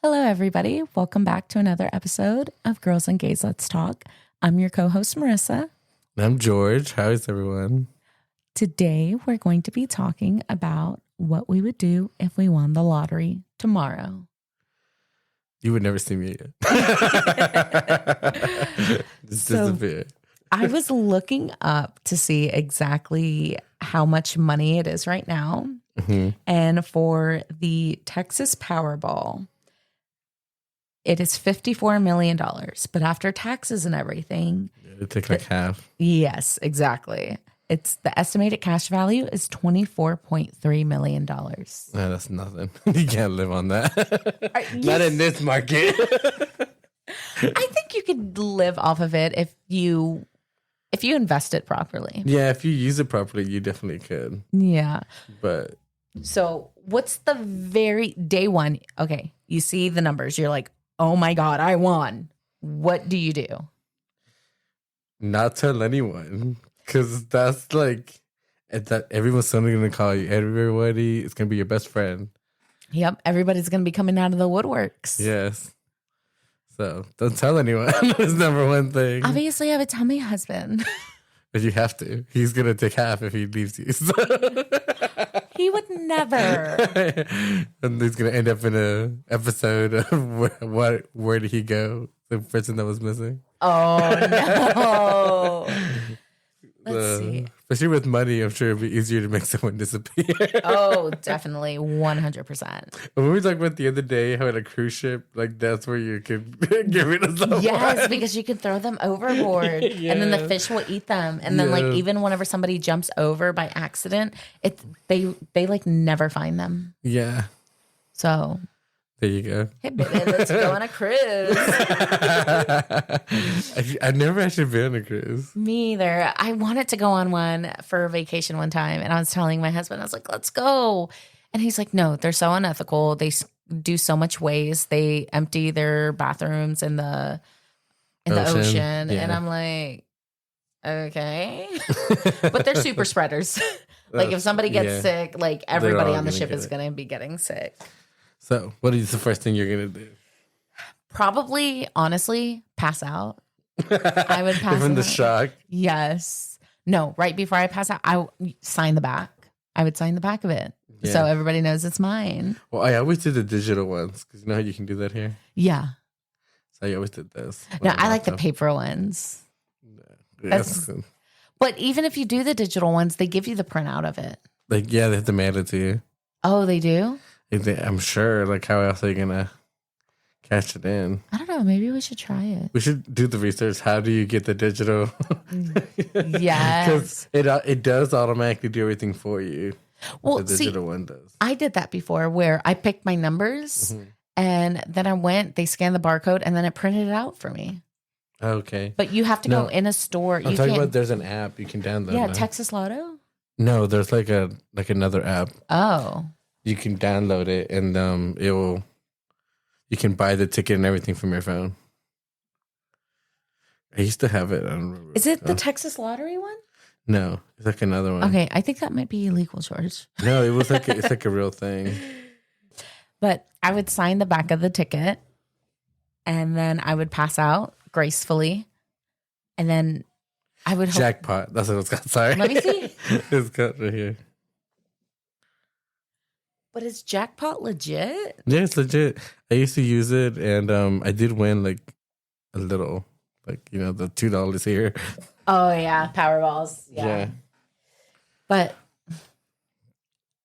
Hello, everybody. Welcome back to another episode of Girls and Gays Let's Talk. I'm your co-host, Marissa. I'm George. How is everyone? Today, we're going to be talking about what we would do if we won the lottery tomorrow. You would never see me again. Just disappear. I was looking up to see exactly how much money it is right now. Mm-hmm. And for the Texas Powerball, it is $54 million. But after taxes and everything, It'd take like half. yes, exactly. It's the estimated cash value is $24.3 million. No, that's nothing. You can't live on that. Not Yes. in this market. I think you could live off of it if you invest it properly. Yeah, if you use it properly, you definitely could. Yeah. But So what's the very day one? Okay, you see the numbers. You're like, oh my God, I won. What do you do? not tell anyone. Because that's like, that everyone's suddenly going to call you. Everybody is going to be your best friend. Yep, everybody's going to be coming out of the woodworks. Yes. So don't tell anyone. That's number one thing. Obviously, I would tell my husband. But you have to. He's going to take half if he leaves you. So. He would never. And he's going to end up in an episode of where did he go? The person that was missing. Oh, no. Let's see. Especially with money, I'm sure it'd be easier to make someone disappear. Oh, definitely. 100%. When we talked about the other day how at a cruise ship, like that's where you could get rid of someone. Yes, because you can throw them overboard and then the Yes. fish will eat them. And then like Yeah. even whenever somebody jumps over by accident, they like never find them. Yeah. So, There you go. hey baby, let's go on a cruise. I've never actually been on a cruise. Me either. I wanted to go on one for a vacation one time, and I was telling my husband, I was like, let's go. And he's like, no, they're so unethical. They do so much waste. They empty their bathrooms in the ocean. Yeah. And I'm like, okay. But they're super spreaders. Like if somebody gets sick, like everybody all on the gonna ship get is it. going to be getting sick. So, what is the first thing you're going to do? Probably, honestly, pass out. I would pass From the out. shock. Yes. No, right before I pass out, I sign the back. I would sign the back of it. Yeah. So everybody knows it's mine. Well, I always did the digital ones because you know how you can do that here? Yeah. So I always did those. No, I like the paper ones. Yes. But even if you do the digital ones, they give you the printout of it. Like, yeah, they have to mail it to you. Oh, they do? I'm sure. Like, how else are you going to cash it in? I don't know. Maybe we should try it. We should do the research. How do you get the digital? Yes. Because it does automatically do everything for you. Well, The see, digital one does. I did that before where I picked my numbers Mhm. and then I went, they scanned the barcode and then it printed it out for me. Okay. But you have to No, go in a store. I'm talking about there's an app you can download. Yeah, now. Texas Lotto. No, there's like another app. Oh. You can download it and you can buy the ticket and everything from your phone. I used to have it. I don't remember. Is it the Texas Lottery one? No, it's like another one. Okay, I think that might be illegal, George. No, it was like it's like a real thing. But I would sign the back of the ticket and then I would pass out gracefully. And then I would hope. Jackpot. That's what it's called. Sorry. Let me see. It's got right here. But is jackpot legit? Yeah, it's legit. I used to use it, and I did win like a little, like the $2 here. Oh, yeah. Powerballs. Yeah. But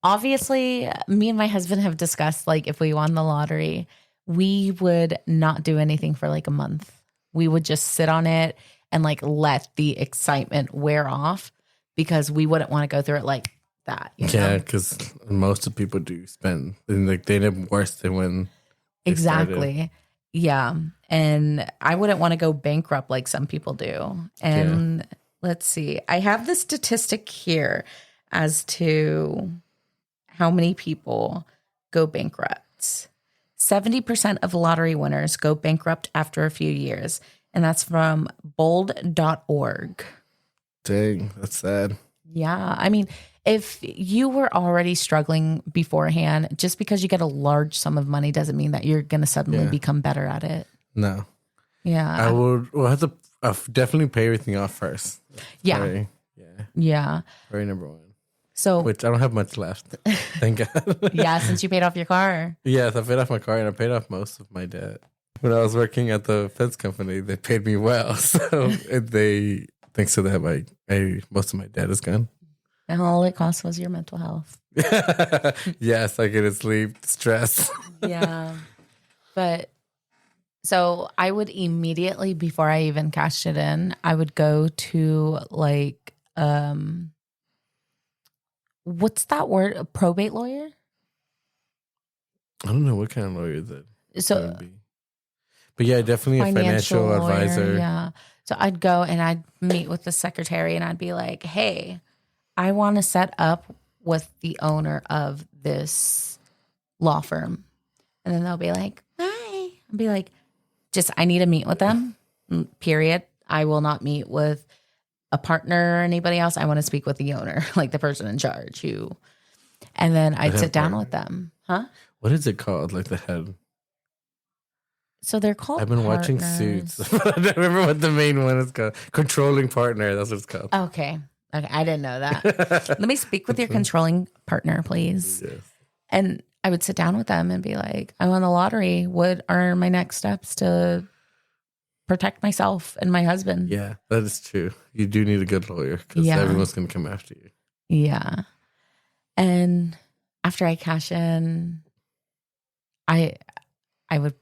obviously, me and my husband have discussed like if we won the lottery, we would not do anything for like a month. We would just sit on it and like let the excitement wear off because we wouldn't want to go through it like that. You Yeah, know? because most of people do spend, and like they end up worse than when. they Exactly. started. Yeah. And I wouldn't want to go bankrupt like some people do. And let's see. I have the statistic here as to how many people go bankrupt. 70% of lottery winners go bankrupt after a few years. And that's from bold.org. Dang, that's sad. Yeah. I mean, if you were already struggling beforehand, just because you get a large sum of money doesn't mean that you're going to suddenly become better at it. No. Yeah. I would have to definitely pay everything off first. Yeah. Probably, Yeah. Very number one. So, which I don't have much left. Thank God. Yeah, since you paid off your car. Yes, I paid off my car and I paid off most of my debt. When I was working at the fence company, they paid me well. So thanks to that, most of my debt is gone. And all it cost was your mental health. Yes, I couldn't sleep, stress. Yeah. But so I would immediately, before I even cashed it in, I would go to like, what's that word? A probate lawyer? I don't know what kind of lawyer that So, would be. But yeah, definitely a financial lawyer, advisor. Yeah. So I'd go and I'd meet with the secretary and I'd be like, hey, I want to set up with the owner of this law firm. And then they'll be like, hi. I'll be like, I need to meet with them, period. I will not meet with a partner or anybody else. I want to speak with the owner, like the person in charge and then I'd sit down with them. Huh? What is it called? Like the head? So they're called I've been watching Suits. I don't remember what the main one is called. Controlling partner. That's what it's called. Okay. I didn't know that. Let me speak with your controlling partner, please. Yes. And I would sit down with them and be like, I won the lottery. What are my next steps to protect myself and my husband? Yeah, that is true. You do need a good lawyer because everyone's going to come after you. Yeah. And after I cash in, I would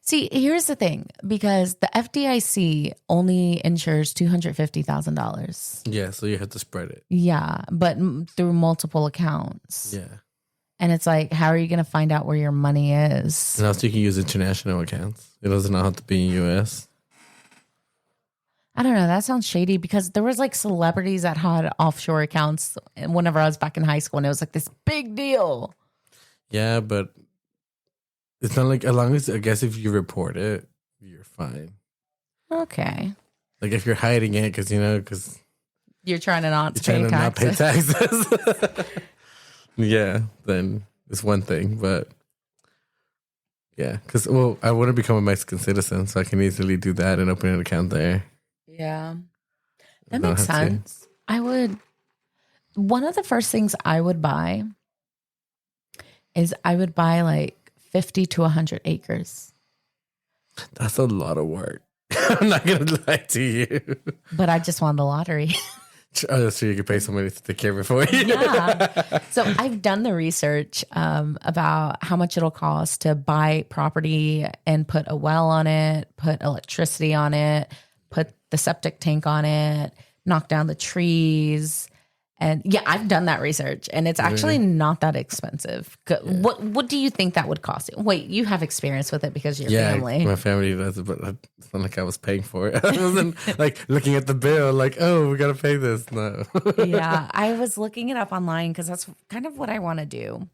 see, here's the thing, because the FDIC only insures $250,000. Yeah, so you have to spread it. Yeah, but through multiple accounts. Yeah. And it's like, how are you going to find out where your money is? And also you can use international accounts. It doesn't have to be in US. I don't know. That sounds shady because there was like celebrities that had offshore accounts whenever I was back in high school, and it was like this big deal. Yeah, but it's not like, as long as, I guess if you report it, you're fine. Okay. Like if you're hiding it because you're trying to not pay taxes. Yeah, then it's one thing, but yeah, because I want to become a Mexican citizen, so I can easily do that and open an account there. Yeah, that makes sense. One of the first things I would buy is I would buy like 50 to 100 acres. That's a lot of work. I'm not gonna lie to you, but I just won the lottery. Oh, so you can pay somebody to take care of it for you. Yeah. So I've done the research about how much it'll cost to buy property and put a well on it, put electricity on it, put the septic tank on it, knock down the trees. And yeah, I've done that research and it's actually not that expensive. Yeah. What do you think that would cost you? Wait, you have experience with it because your family. My family does it, but it's not like I was paying for it. I wasn't like looking at the bill like, oh, we got to pay this. No. Yeah, I was looking it up online because that's kind of what I want to do.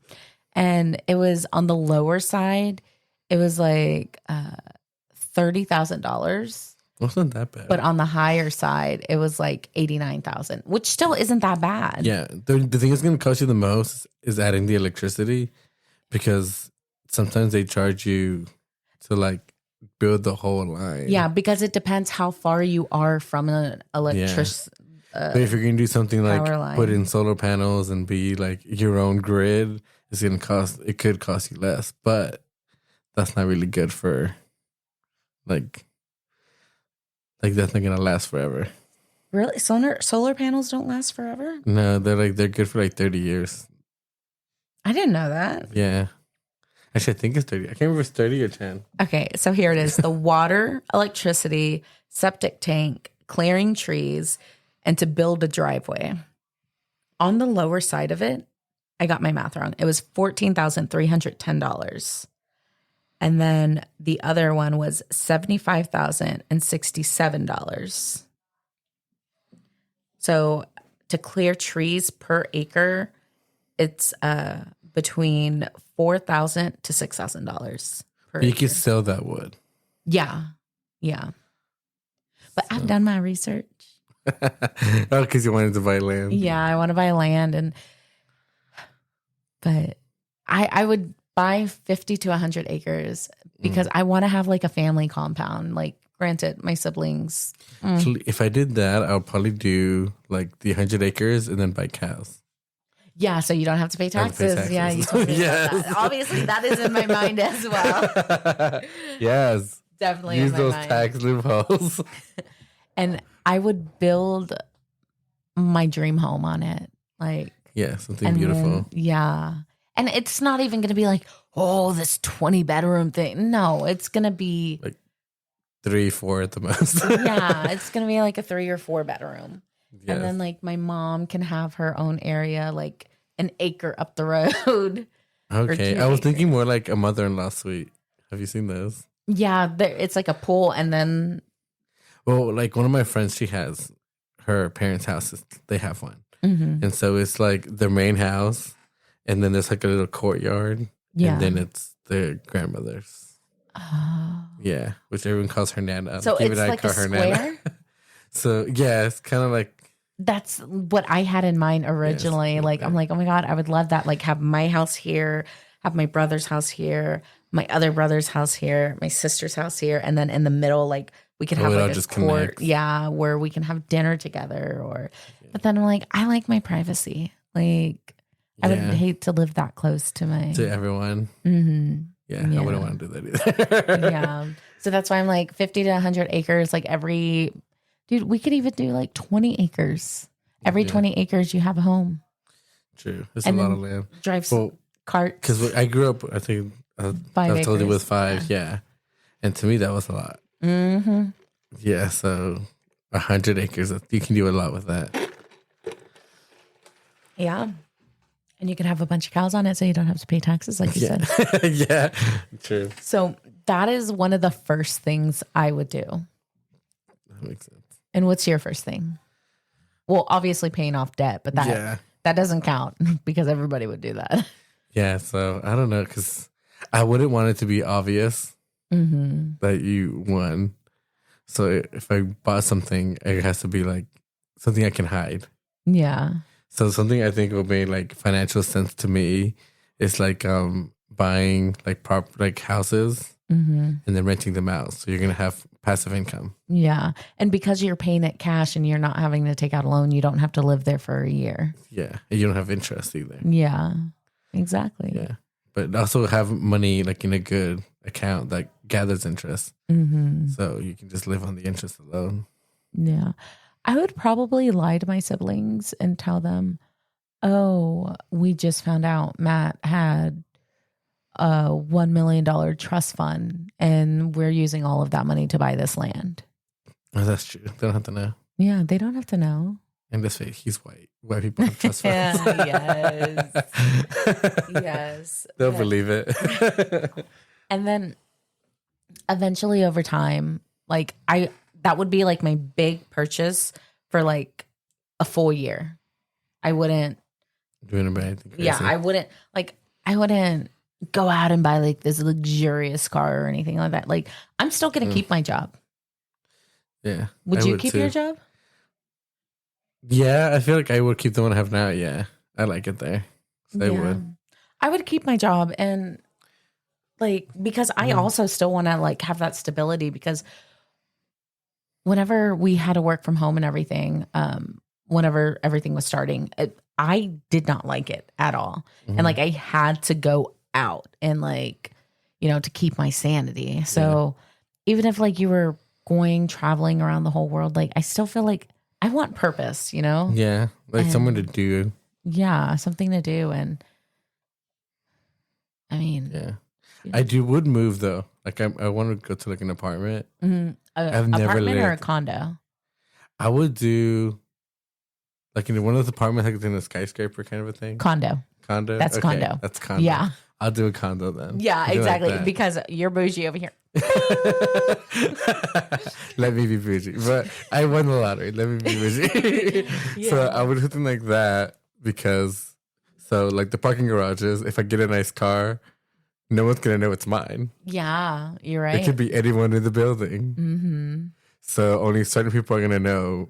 And it was on the lower side. It was like $30,000. Wasn't that bad. But on the higher side, it was like $89,000, which still isn't that bad. Yeah. The thing that's going to cost you the most is adding the electricity because sometimes they charge you to like build the whole line. Yeah, because it depends how far you are from an electricity. But if you're going to do something like put in solar panels and be like your own grid, it could cost you less. But that's not really good for like that's not gonna last forever. Really? Solar panels don't last forever? No, they're good for like 30 years. I didn't know that. Yeah. Actually, I think it's 30. I can't remember if it's 30 or 10. Okay, so here it is. The water, electricity, septic tank, clearing trees, and to build a driveway. On the lower side of it, I got my math wrong. It was $14,310. And then the other one was $75,067. So to clear trees per acre, it's between $4,000 to $6,000 per acre. You can sell that wood. Yeah. Yeah. But I've done my research. Oh, because you wanted to buy land. Yeah, I want to buy land, but I would buy 50 to 100 acres because I want to have like a family compound. Like, granted, my siblings. Actually, if I did that, I would probably do like the 100 acres and then buy cows. Yeah, so you don't have to pay taxes. Yeah, you told me about that. Obviously, that is in my mind as well. Yes. Definitely use in my those mind. tax loopholes. And I would build my dream home on it. Like, yeah, something beautiful. Yeah. And it's not even going to be like, oh, this 20-bedroom thing. No, it's going to be like 3-4 at the most. Yeah, it's going to be like a 3 or 4 bedroom. Yes. And then like my mom can have her own area, like an acre up the road. Okay. I was thinking more like a mother-in-law suite. Have you seen those? Yeah, it's like a pool and then. Well, like one of my friends, she has her parents' houses. They have one. Mm-hmm. And so it's like their main house. And then there's like a little courtyard. Yeah. And then it's their grandmother's. Oh. Yeah. Which everyone calls her Nana. So it's like a square? So yeah, it's kind of like. That's what I had in mind originally. Yes, like, I'm like, oh my God, I would love that. Like, have my house here, have my brother's house here, my other brother's house here, my sister's house here. And then in the middle, like, we could have like a court. Yeah, where we can have dinner together. But then I'm like, I like my privacy. Like, I would hate to live that close to everyone. Mm-hmm. Yeah, I wouldn't want to do that either. Yeah. So that's why I'm like 50 to 100 acres, like dude, we could even do like 20 acres. Every 20 acres, you have a home. True. It's a lot of land. Drive carts. Because I grew up, I think, I've told you with 5. Yeah. And to me, that was a lot. Mm-hmm. Yeah. So 100 acres, you can do a lot with that. Yeah. And you can have a bunch of cows on it so you don't have to pay taxes, like you said. Yeah. True. So that is one of the first things I would do. That makes sense. And what's your first thing? Well, obviously paying off debt, but that doesn't count because everybody would do that. Yeah, so I don't know, because I wouldn't want it to be obvious that you won. So if I bought something, it has to be like something I can hide. Yeah. So something I think will make like financial sense to me is like buying like houses and then renting them out. So you're gonna have passive income. Yeah. And because you're paying it cash and you're not having to take out a loan, you don't have to live there for a year. Yeah. And you don't have interest either. Yeah. Exactly. Yeah. But also have money like in a good account that gathers interest. Mm-hmm. So you can just live on the interest alone. Yeah. I would probably lie to my siblings and tell them, oh, we just found out Matt had a $1 million trust fund and we're using all of that money to buy this land. Oh, that's true. They don't have to know. Yeah, they don't have to know. And let's face, he's white. White people have trust funds. Yes. Yes. They'll believe it. And then eventually over time, like that would be like my big purchase for like a full year. I wouldn't doing anything crazy. Yeah, I wouldn't go out and buy like this luxurious car or anything like that. Like, I'm still going to keep my job. Yeah. Would you keep your job? Yeah, I feel like I would keep the one I have now. Yeah. I like it there. So I would. I would keep my job and like, because I also still want to like have that stability, because whenever we had to work from home and everything, whenever everything was starting, I did not like it at all. Mm-hmm. And like, I had to go out and like, to keep my sanity. So even if like you were traveling around the whole world, like I still feel like I want purpose, Yeah. Like something to do. Yeah. Something to do. And I mean, yeah. I would move though. Like I want to go to like an apartment. Mm-hmm. I've never lived. Or a condo? I would do like in one of those apartments, like in a skyscraper kind of a thing. Condo. That's condo. That's condo. Yeah. I'll do a condo then. Yeah, exactly. Like because you're bougie over here. Let me be bougie. But I won the lottery. Let me be bougie. Yeah. So I would do something like that because, like the parking garages, if I get a nice car, no one's going to know it's mine. Yeah, you're right. It could be anyone in the building. Mm-hmm. So only certain people are going to know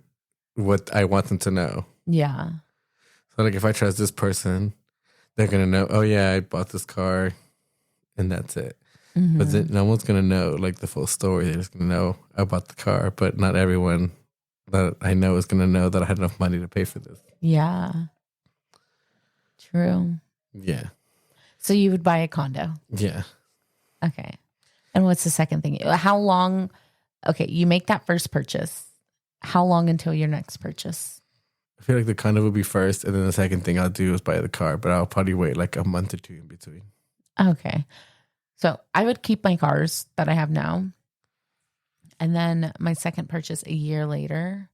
what I want them to know. Yeah. So like if I trust this person, they're gonna know, oh yeah, I bought this car and that's it. Mm-hmm. But then no one's gonna know like the full story. They're just gonna know about the car, but not everyone that I know is gonna know that I had enough money to pay for this. Yeah. True. Yeah. So you would buy a condo? Yeah. Okay. And what's the second thing? How long? Okay, you make that first purchase. How long until your next purchase? I feel like the condo would be first, and then the second thing I'll do is buy the car, but I'll probably wait like a month or two in between. Okay. So I would keep my cars that I have now. And then my second purchase a year later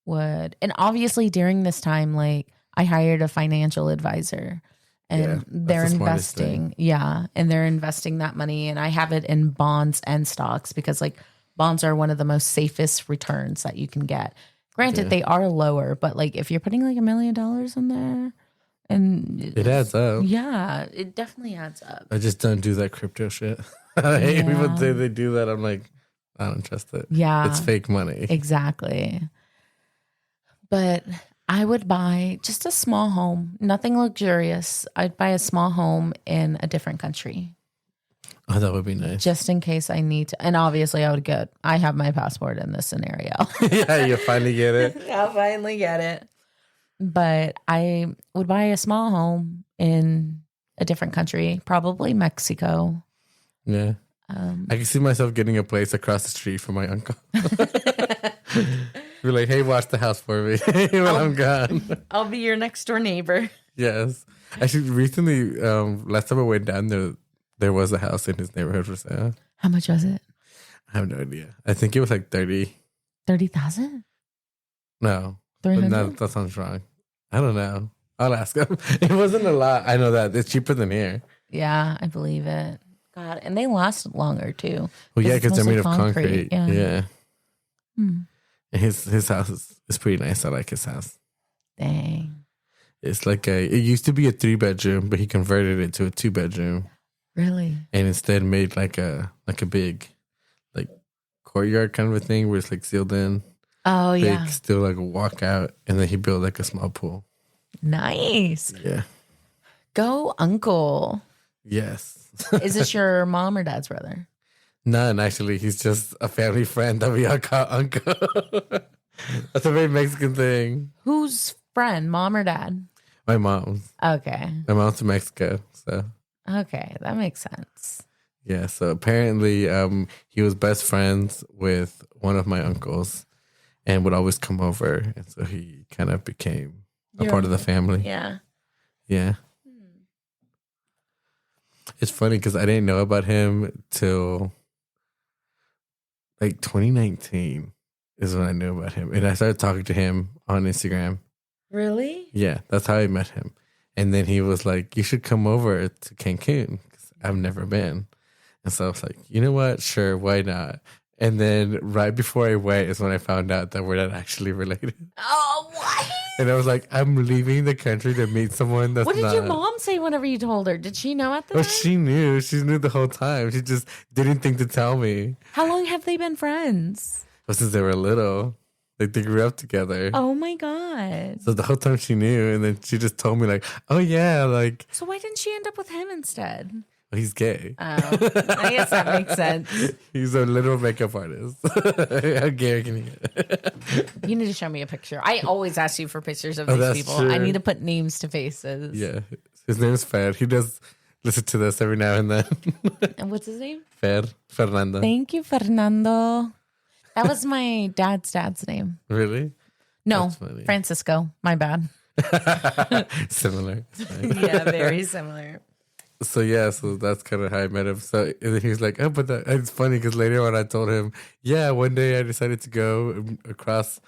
would, and obviously during this time, like I hired a financial advisor. And they're investing. Yeah. And they're investing that money. And I have it in bonds and stocks because like bonds are one of the most safest returns that you can get. Granted, they are lower, but like if you're putting like $1 million in there and it adds up. Yeah, it definitely adds up. I just don't do that crypto shit. I hate people say they do that. I'm like, I don't trust it. Yeah. It's fake money. Exactly. But I would buy just a small home, nothing luxurious. I'd buy a small home in a different country. Oh, that would be nice. Just in case I need to. And obviously I have my passport in this scenario. Yeah, you'll finally get it. I'll finally get it. But I would buy a small home in a different country, probably Mexico. Yeah. I can see myself getting a place across the street from my uncle. Be like, hey, watch the house for me when I'm gone. I'll be your next door neighbor. Yes. Actually, recently, last time I went down there was a house in his neighborhood for sale. How much was it? I have no idea. I think it was like 30. 30,000? No. 300? That sounds wrong. I don't know. I'll ask him. It wasn't a lot. I know that. It's cheaper than here. Yeah, I believe it. God, and they last longer too. Well, yeah, because they're made of concrete. Yeah. Hmm. His house is pretty nice. I like his house. Dang. It's like it used to be a 3-bedroom, but he converted it to a 2-bedroom. Really? And instead made like a big like courtyard kind of a thing where it's like sealed in. Oh, big, yeah. Still like a walkout, and then he built like a small pool. Nice. Yeah. Go uncle. Yes. Is this your mom or dad's brother? None, actually. He's just a family friend that we all call uncle. That's a very Mexican thing. Whose friend, mom or dad? My mom's. Okay. My mom's from Mexico, so. Okay, that makes sense. Yeah, so apparently he was best friends with one of my uncles and would always come over. And so he kind of became a part of the family. Yeah. Yeah. It's funny because I didn't know about him till like 2019 is when I knew about him. And I started talking to him on Instagram. Really? Yeah, that's how I met him. And then he was like, you should come over to Cancun because I've never been. And so I was like, you know what? Sure, why not? And then right before I went is when I found out that we're not actually related. Oh, what? And I was like, I'm leaving the country to meet someone that's not. What did your mom say whenever you told her? Did she know at the time? time? She knew. She knew the whole time. She just didn't think to tell me. How long have they been friends? Well, since they were little. Like they grew up together. Oh my God. So the whole time she knew, and then she just told me like, oh yeah, like. So why didn't she end up with him instead? Well, he's gay. Oh, I guess that makes sense. He's a literal makeup artist. How gay can he get? You need to show me a picture. I always ask you for pictures of these people. True. I need to put names to faces. Yeah. His name is Fer. He does listen to this every now and then. And what's his name? Fernando. Thank you, Fernando. That was my dad's name. Really? No, Francisco. My bad. Similar. Yeah, very similar. So yeah, so that's kind of how I met him. So and then he was like, "Oh, but it's funny because later on I told him, yeah, one day I decided to go across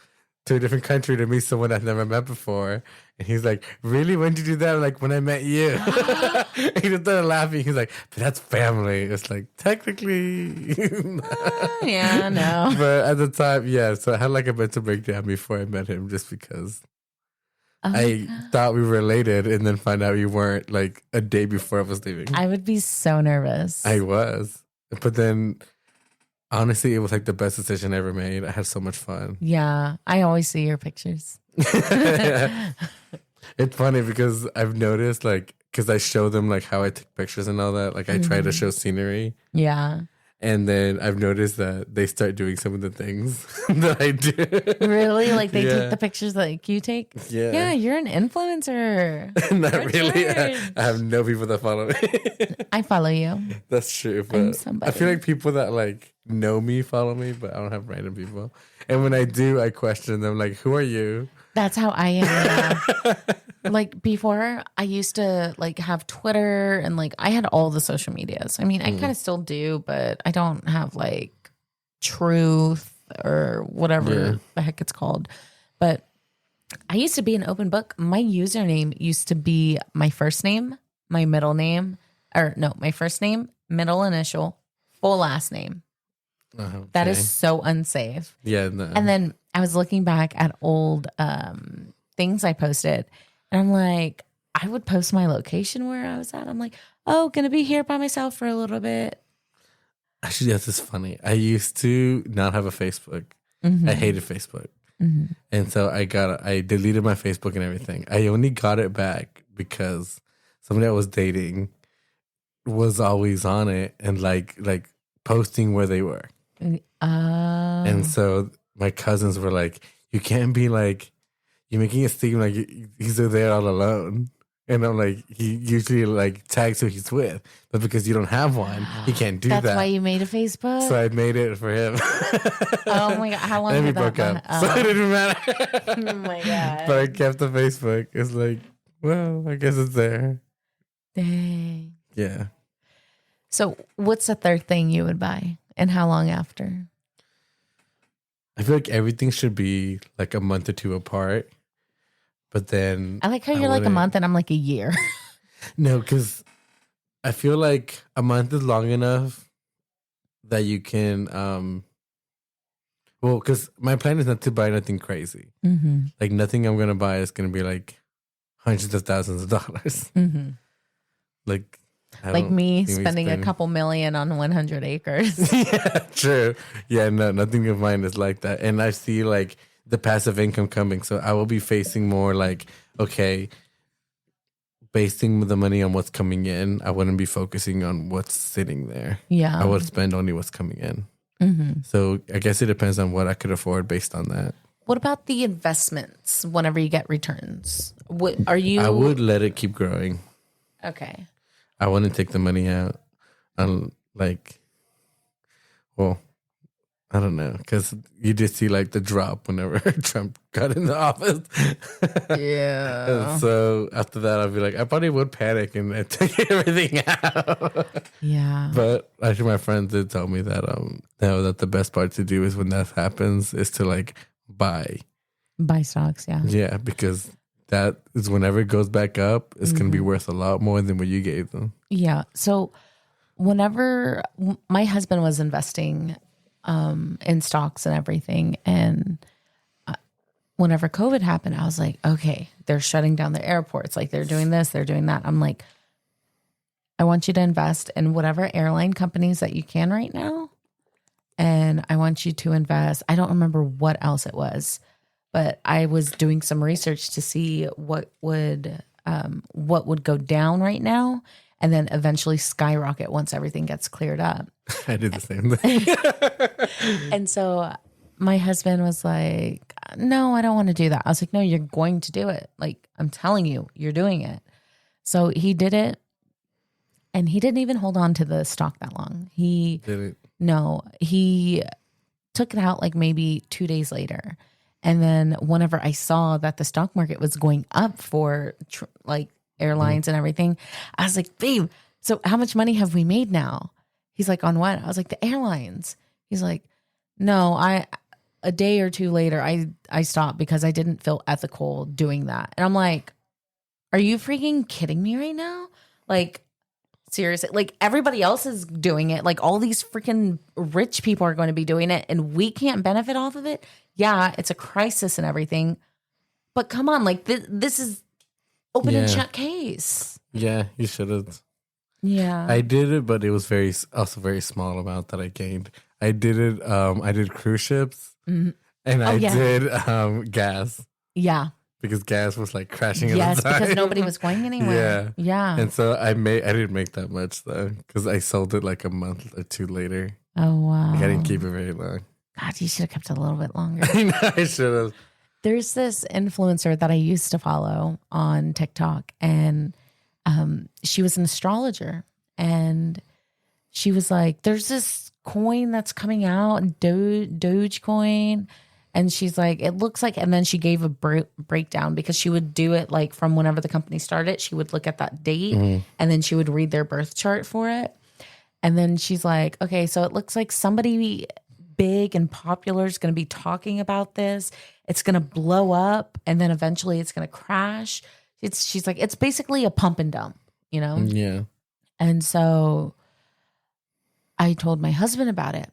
to a different country to meet someone I've never met before." And he's like, "Really? When did you do that?" I'm like, "When I met you." He just started laughing. He's like, "But that's family." It's like technically, yeah, no. But at the time, yeah. So I had like a mental breakdown before I met him, just because. I thought we were related and then find out we weren't like a day before I was leaving. I would be so nervous. I was. But then Honestly, it was like the best decision I ever made. I had so much fun. Yeah, I always see your pictures. It's funny because I've noticed, like, because I show them like how I take pictures and all that. Like I try to show scenery. Yeah. And then I've noticed that they start doing some of the things that I do. Really? Like they take the pictures like you take? Yeah. Yeah, you're an influencer. Not really. I have no people that follow me. I follow you. That's true. But I feel like people that like know me follow me, but I don't have random people. And when I do, I question them like, who are you? That's how I am. Yeah. Like before, I used to like have Twitter and like I had all the social medias. I mean, I kind of still do, but I don't have like Truth or whatever the heck it's called. But I used to be an open book. My username used to be my first name, my middle name, or no, my first name, middle initial, full last name. Okay. That is so unsafe. Yeah. No. And then I was looking back at old things I posted. And I'm like, I would post my location where I was at. I'm like, oh, gonna be here by myself for a little bit. Actually, that's just funny. I used to not have a Facebook. I hated Facebook. And so I deleted my Facebook and everything. I only got it back because somebody I was dating was always on it and like posting where they were. And so my cousins were like, you can't be like, you're making it seem like he's there all alone. And I'm like, he usually like tags who he's with. But because you don't have one, he can't do that. That's why you made a Facebook? So I made it for him. Oh my God. How long did that broke up. So it didn't matter. Oh my God. But I kept the Facebook. It's like, well, I guess it's there. Dang. Yeah. So what's the third thing you would buy? And how long after? I feel like everything should be like a month or two apart. But then I like how you're like a month and I'm like a year. No, because I feel like a month is long enough that you can, well, because my plan is not to buy nothing crazy. Like nothing I'm going to buy is going to be like hundreds of thousands of dollars. Like me spending a couple million on 100 acres. Yeah, true. Yeah, no, nothing of mine is like that. And I see like the passive income coming. So I will be facing more like, okay, basing the money on what's coming in. I wouldn't be focusing on what's sitting there. Yeah. I would spend only what's coming in. So I guess it depends on what I could afford based on that. What about the investments whenever you get returns? What are you? I would let it keep growing. Okay. I wouldn't take the money out. Well, I don't know, because you did see like the drop whenever Trump got in the office. Yeah. And so after that, I'd be like, I probably would panic and take everything out. Yeah. But actually, my friends did tell me that that the best part to do is when that happens is to like buy stocks. Yeah. Yeah, because that is whenever it goes back up, it's going to be worth a lot more than what you gave them. Yeah. So whenever my husband was investing in stocks and everything, and whenever COVID happened, I was like, okay, they're shutting down the airports. Like they're doing this, they're doing that. I'm like, I want you to invest in whatever airline companies that you can right now. And I want you to invest. I don't remember what else it was, but I was doing some research to see what would go down right now, and then eventually skyrocket once everything gets cleared up. I did the same thing. And so my husband was like, no, I don't want to do that. I was like, no, you're going to do it. Like, I'm telling you, you're doing it. So he did it, and he didn't even hold on to the stock that long. He didn't. No, he took it out like maybe 2 days later. And then whenever I saw that the stock market was going up for like airlines and everything, I was like, babe, so how much money have we made now? He's like, on what? I was like, the airlines. He's like, no, a day or two later, I stopped because I didn't feel ethical doing that. And I'm like, are you freaking kidding me right now? Like, seriously, like everybody else is doing it. Like all these freaking rich people are going to be doing it and we can't benefit off of it. Yeah, it's a crisis and everything. But come on, like this is open and shut case. Yeah, you should have. Yeah. I did it, but it was also very small amount that I gained. I did it. I did cruise ships, and I did gas. Yeah. Because gas was like crashing at the time. Yes, because nobody was going anywhere. Yeah. And so I didn't make that much though, because I sold it like a month or two later. Oh, wow. Like, I didn't keep it very long. God, you should have kept it a little bit longer. I know, I should have. There's this influencer that I used to follow on TikTok, and she was an astrologer, and she was like, there's this coin that's coming out, Dogecoin. And she's like, it looks like, and then she gave a breakdown because she would do it like from whenever the company started. She would look at that date and then she would read their birth chart for it. And then she's like, okay, so it looks like somebody big and popular is going to be talking about this. It's going to blow up and then eventually it's going to crash. She's like, it's basically a pump and dump, you know? Yeah. And so I told my husband about it.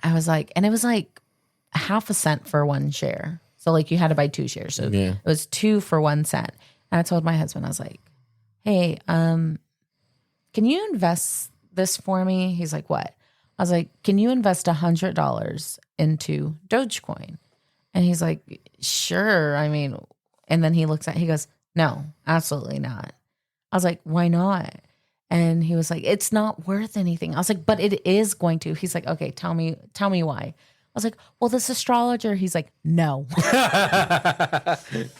I was like, and it was like, 0.5 cent for one share. So like you had to buy 2 shares. So it was 2 for 1 cent. And I told my husband, I was like, hey, can you invest this for me? He's like, what? I was like, can you invest $100 into Dogecoin? And he's like, sure. I mean, and then he goes, no, absolutely not. I was like, why not? And he was like, it's not worth anything. I was like, but it is going to. He's like, okay, tell me why. I was like, well, this astrologer, he's like, no.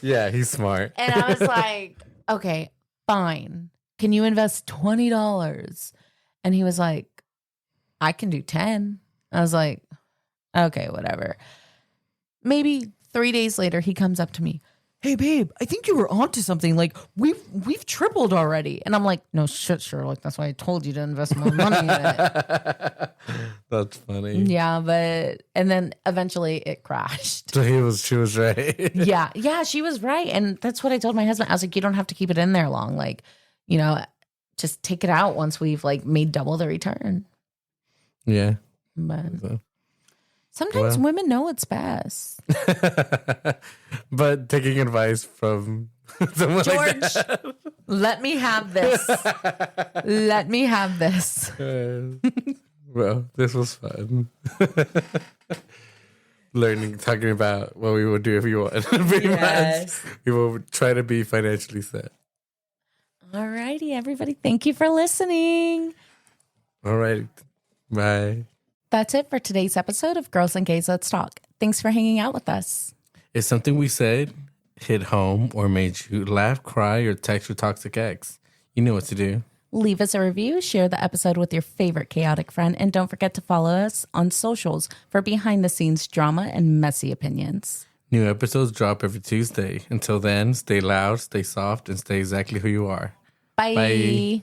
Yeah, he's smart. And I was like, okay, fine. Can you invest $20? And he was like, I can do 10. I was like, okay, whatever. Maybe 3 days later, he comes up to me. Hey, babe, I think you were onto something. Like, we've tripled already. And I'm like, no shit, Sherlock. That's why I told you to invest more money in it. That's funny. Yeah, and then eventually it crashed. So she was right. Yeah, she was right. And that's what I told my husband. I was like, you don't have to keep it in there long. Like, you know, just take it out once we've like made double the return. Yeah. But sometimes women know it's best. But taking advice from someone George, like that. Let me have this. Let me have this. Well, this was fun. Talking about what we would do if we won. Yes. We will try to be financially set. All righty, everybody. Thank you for listening. All right. Bye. That's it for today's episode of Girls and Gays Let's Talk. Thanks for hanging out with us. If something we said hit home or made you laugh, cry, or text your toxic ex, you know what to do. Leave us a review, share the episode with your favorite chaotic friend, and don't forget to follow us on socials for behind-the-scenes drama and messy opinions. New episodes drop every Tuesday. Until then, stay loud, stay soft, and stay exactly who you are. Bye. Bye.